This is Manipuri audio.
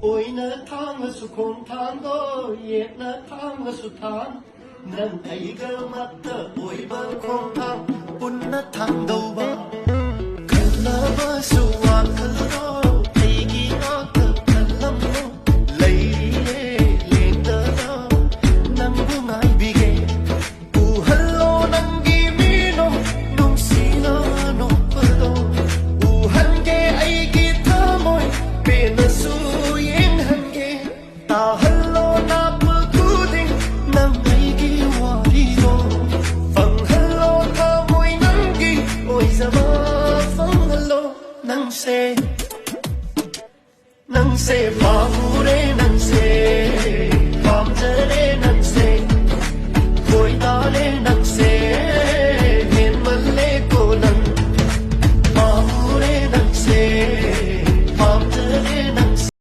Oyna tang su kong tang do ye na tang su tang nan ai ga mat ta oi ba kong tang un na tang do ba kala ba su wa kala ai gi na ta kalam no lai le da nang bu mai bi ge bu hello nang gi mi no nung si na no pa do bu han ge ai gi tha moi pe na su ta hello na pu tu ding nang ai gi wa ri do phang hello ta moi nang gi oi za ma phang hello nang se pa mu re nang